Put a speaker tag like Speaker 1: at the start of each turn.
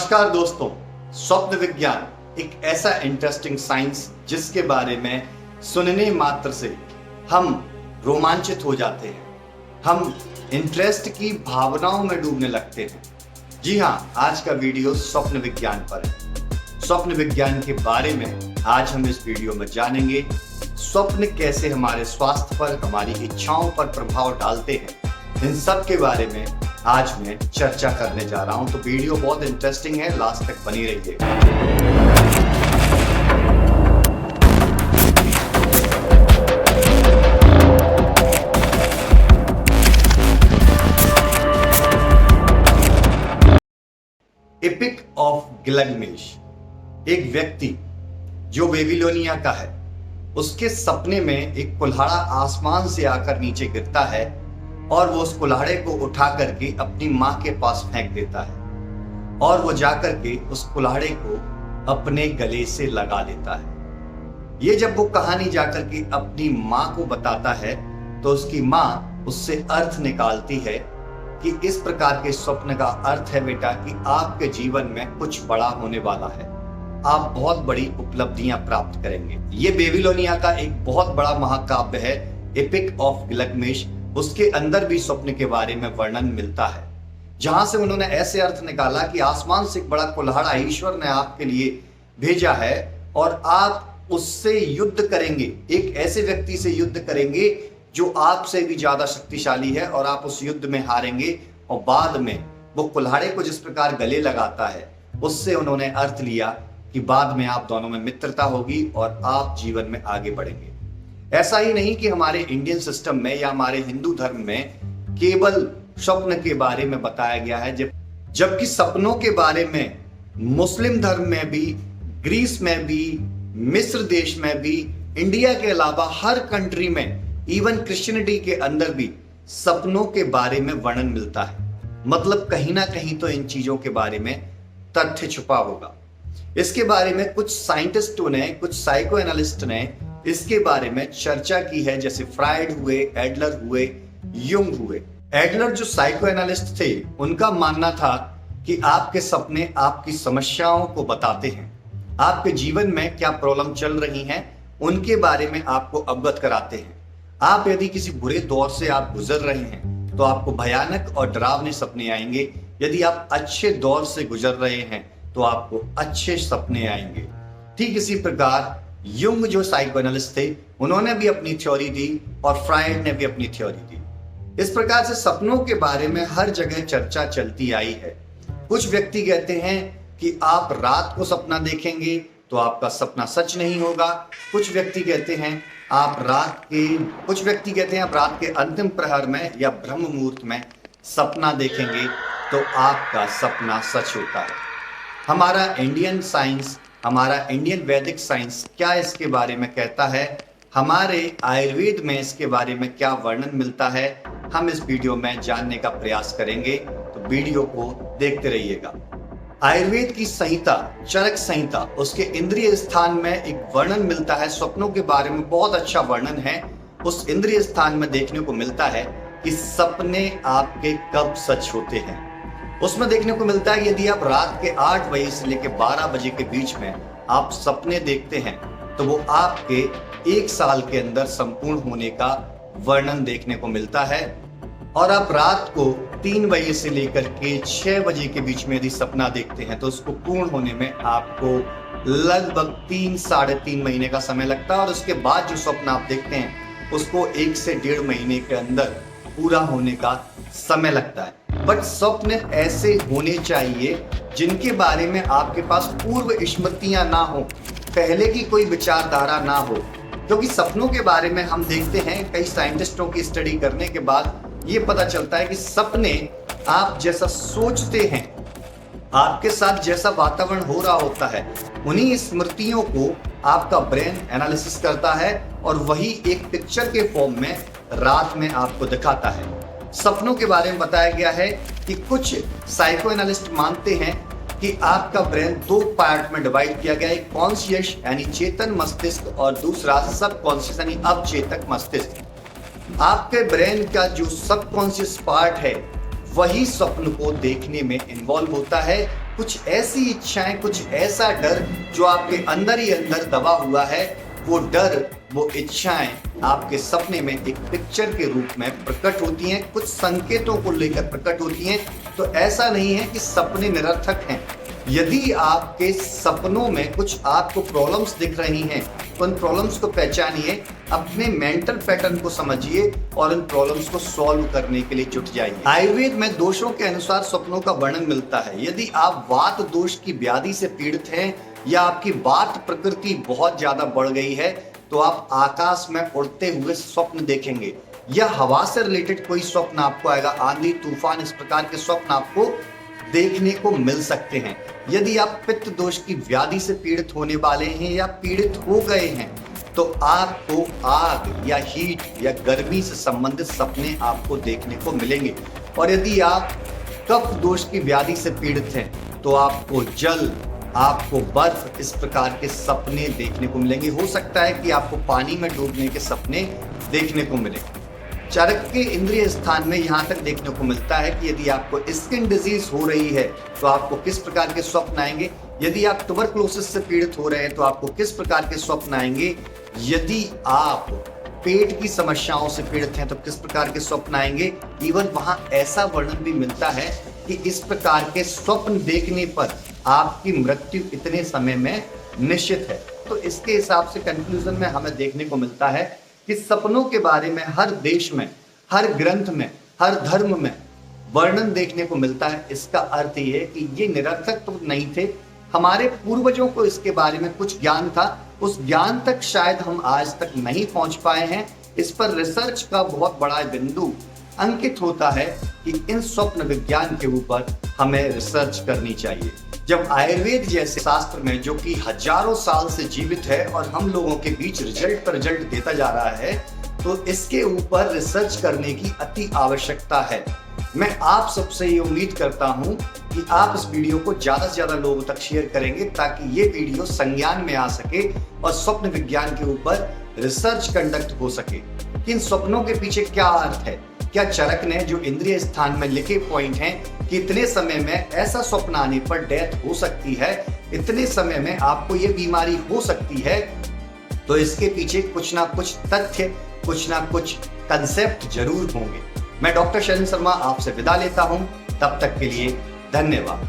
Speaker 1: नमस्कार दोस्तों, स्वप्न विज्ञान एक ऐसा इंटरेस्टिंग साइंस जिसके बारे में सुनने मात्र से हम रोमांचित हो जाते हैं, हम इंटरेस्ट की भावनाओं में डूबने लगते हैं। जी हाँ, आज का वीडियो स्वप्न विज्ञान पर है। स्वप्न विज्ञान के बारे में आज हम इस वीडियो में जानेंगे। स्वप्न कैसे हमारे स्वास्थ्य पर, हमारी इच्छाओं पर प्रभाव डालते हैं, इन सब के बारे में आज मैं चर्चा करने जा रहा हूं। तो वीडियो बहुत इंटरेस्टिंग है, लास्ट तक बनी रहिए। एपिक ऑफ गिलगमेश, एक व्यक्ति जो बेबीलोनिया का है, उसके सपने में एक कुल्हाड़ा आसमान से आकर नीचे गिरता है और वो उस कुल्हाड़े को उठा करके अपनी माँ के पास फेंक देता है और वो जाकर के उस कुल्हाड़े को अपने गले से लगा लेता है। ये जब वो कहानी जाकर के अपनी माँ को बताता है तो उसकी माँ उससे अर्थ निकालती है कि इस प्रकार के स्वप्न का अर्थ है बेटा कि आपके जीवन में कुछ बड़ा होने वाला है, आप बहुत बड़ी उपलब्धियां प्राप्त करेंगे। ये बेबीलोनिया का एक बहुत बड़ा महाकाव्य है, एपिक ऑफ गिलगमेश। उसके अंदर भी स्वप्न के बारे में वर्णन मिलता है, जहां से उन्होंने ऐसे अर्थ निकाला कि आसमान से एक बड़ा कुल्हाड़ा ईश्वर ने आपके लिए भेजा है और आप उससे युद्ध करेंगे, एक ऐसे व्यक्ति से युद्ध करेंगे जो आपसे भी ज्यादा शक्तिशाली है और आप उस युद्ध में हारेंगे। और बाद में वो कुल्हाड़े को जिस प्रकार गले लगाता है, उससे उन्होंने अर्थ लिया कि बाद में आप दोनों में मित्रता होगी और आप जीवन में आगे बढ़ेंगे। ऐसा ही नहीं कि हमारे इंडियन सिस्टम में या हमारे हिंदू धर्म में केवल स्वप्न के बारे में बताया गया है, जबकि सपनों के बारे में मुस्लिम धर्म में भी, ग्रीस में भी, मिस्र देश में भी, इंडिया के अलावा हर कंट्री में, इवन क्रिश्चियनिटी के अंदर भी सपनों के बारे में वर्णन मिलता है। मतलब कहीं ना कहीं तो इन चीजों के बारे में तथ्य छुपा होगा। इसके बारे में कुछ साइंटिस्टों ने, कुछ साइको एनालिस्ट ने इसके बारे में चर्चा की है, जैसे फ्राइड हुए, एडलर हुए, युंग हुए। एडलर जो साइको एनालिस्ट थे, उनका मानना था कि आपके सपने आपकी समस्याओं को बताते हैं, आपके जीवन में क्या प्रॉब्लम चल रही हैं उनके बारे में आपको अवगत कराते हैं। आप यदि किसी बुरे दौर से आप गुजर रहे हैं तो आपको भयानक और डरावने सपने आएंगे, यदि आप अच्छे दौर से गुजर रहे हैं तो आपको अच्छे सपने आएंगे। ठीक इसी प्रकार युंग जो साइको एनालिस्ट थे, उन्होंने भी अपनी थ्योरी दी और फ्राइड ने भी अपनी थ्योरी दी। इस प्रकार से सपनों के बारे में हर जगह चर्चा चलती आई है। कुछ व्यक्ति कहते हैं कि आप रात को सपना देखेंगे तो आपका सपना सच नहीं होगा। कुछ व्यक्ति कहते हैं आप रात के अंतिम प्रहर में या ब्रह्म मुहूर्त में सपना देखेंगे तो आपका सपना सच होता है। हमारा इंडियन साइंस, हमारा इंडियन वैदिक साइंस क्या इसके बारे में कहता है, हमारे आयुर्वेद में इसके बारे में क्या वर्णन मिलता है, हम इस वीडियो में जानने का प्रयास करेंगे। तो वीडियो को देखते रहिएगा। आयुर्वेद की संहिता, चरक संहिता, उसके इंद्रिय स्थान में एक वर्णन मिलता है। स्वप्नों के बारे में बहुत अच्छा वर्णन है। उस इंद्रिय स्थान में देखने को मिलता है कि सपने आपके कब सच होते हैं। उसमें देखने को मिलता है यदि आप रात के 8 बजे से लेकर 12 बजे के बीच में आप सपने देखते हैं तो वो आपके 1 साल के अंदर संपूर्ण होने का वर्णन देखने को मिलता है। और आप रात को 3 बजे से लेकर के 6 बजे के बीच में यदि सपना देखते हैं तो उसको पूर्ण होने में आपको लगभग 3 साढ़े 3 महीने का समय लगता है। और उसके बाद जो स्वप्न आप देखते हैं उसको 1 से 1.5 महीने के अंदर पूरा होने का समय लगता है। बट स्वप्न ऐसे होने चाहिए जिनके बारे में आपके पास पूर्व स्मृतियां ना हो, पहले की कोई विचारधारा ना हो। क्योंकि सपनों के बारे में हम देखते हैं, कई साइंटिस्टों की स्टडी करने के बाद ये पता चलता है कि सपने आप जैसा सोचते हैं, आपके साथ जैसा वातावरण हो रहा होता है, उन्हीं स्मृतियों को आपका ब्रेन एनालिसिस करता है और वही एक पिक्चर के फॉर्म में रात में आपको दिखाता है। सपनों के बारे में बताया गया है कि कुछ साइको एनालिस्ट मानते हैं कि आपका ब्रेन 2 पार्ट में डिवाइड किया गया है, एक कॉन्शियस यानी चेतन मस्तिष्क और दूसरा सब कॉन्शियस यानी अवचेतक मस्तिष्क। आपके ब्रेन का जो सब कॉन्शियस पार्ट है वही स्वप्न को देखने में इन्वॉल्व होता है कुछ ऐसी इच्छाएं, कुछ ऐसा डर जो आपके अंदर ही अंदर दबा हुआ है, वो डर, वो इच्छाएं आपके सपने में एक पिक्चर के रूप में प्रकट होती हैं, कुछ संकेतों को लेकर प्रकट होती हैं। तो ऐसा नहीं है कि सपने निरर्थक हैं। यदि आपके सपनों में कुछ आपको प्रॉब्लम्स दिख रही हैं तो उन प्रॉब्लम्स को पहचानिए, अपने मेंटल पैटर्न को समझिए और उन प्रॉब्लम्स को सॉल्व करने के लिए जुट जाइए। आयुर्वेद में दोषों के अनुसार सपनों का वर्णन मिलता है। यदि आप वात दोष की व्याधि से पीड़ित हैं या आपकी वात प्रकृति बहुत ज्यादा बढ़ गई है तो आप आकाश में उड़ते हुए स्वप्न देखेंगे या हवा से रिलेटेड कोई स्वप्न आपको आएगा, आंधी तूफान, इस प्रकार के स्वप्न आपको देखने को मिल सकते हैं। यदि आप पित्त दोष की व्याधि से पीड़ित होने वाले हैं या पीड़ित हो गए हैं तो आपको आग या हीट या गर्मी से संबंधित सपने आपको देखने को मिलेंगे। और यदि आप कफ दोष की व्याधि से पीड़ित हैं तो आपको जल, आपको बर्फ, इस प्रकार के सपने देखने को मिलेंगे। हो सकता है कि आपको पानी में डूबने के सपने देखने को मिले। चरक के इंद्रिय स्थान में यहाँ तक देखने को मिलता है कि यदि आपको स्किन डिजीज हो रही है तो आपको किस प्रकार के स्वप्न आएंगे। यदि आप ट्यूबरकुलोसिस से पीड़ित हो रहे हैं तो आपको किस प्रकार के स्वप्न आएंगे। यदि आप पेट की समस्याओं से पीड़ित हैं तो किस प्रकार के स्वप्न आएंगे। इवन वहां ऐसा वर्णन भी मिलता है कि इस प्रकार के स्वप्न देखने पर आपकी मृत्यु इतने समय में निश्चित है। तो इसके हिसाब से कंक्लूजन में हमें देखने को मिलता है कि सपनों के बारे में हर देश में, हर ग्रंथ में, हर धर्म में वर्णन देखने को मिलता है। इसका अर्थ ये है कि ये निरर्थक तो नहीं थे, हमारे पूर्वजों को इसके बारे में कुछ ज्ञान था, उस ज्ञान तक शायद हम आज तक नहीं पहुंच पाए हैं। इस पर रिसर्च का बहुत बड़ा बिंदु अंकित होता है कि इन स्वप्न विज्ञान के ऊपर हमें रिसर्च करनी चाहिए। जब आयुर्वेद जैसे शास्त्र में, जो कि हजारों साल से जीवित है और हम लोगों के बीच रिजल्ट पर रिजल्ट देता जा रहा है, तो इसके ऊपर रिसर्च करने की अति आवश्यकता है। मैं आप सबसे ये उम्मीद करता हूं कि आप इस वीडियो को ज्यादा से ज्यादा लोगों तक शेयर करेंगे ताकि ये वीडियो संज्ञान में आ सके और स्वप्न विज्ञान के ऊपर रिसर्च कंडक्ट हो सके कि इन स्वप्नों के पीछे क्या अर्थ है। क्या चरक ने जो इंद्रिय स्थान में लिखे पॉइंट हैं कि इतने समय में ऐसा स्वप्न आने पर डेथ हो सकती है, इतने समय में आपको ये बीमारी हो सकती है, तो इसके पीछे कुछ ना कुछ तथ्य, कुछ ना कुछ कंसेप्ट जरूर होंगे। मैं डॉक्टर शैलेंद्र शर्मा आपसे विदा लेता हूं, तब तक के लिए धन्यवाद।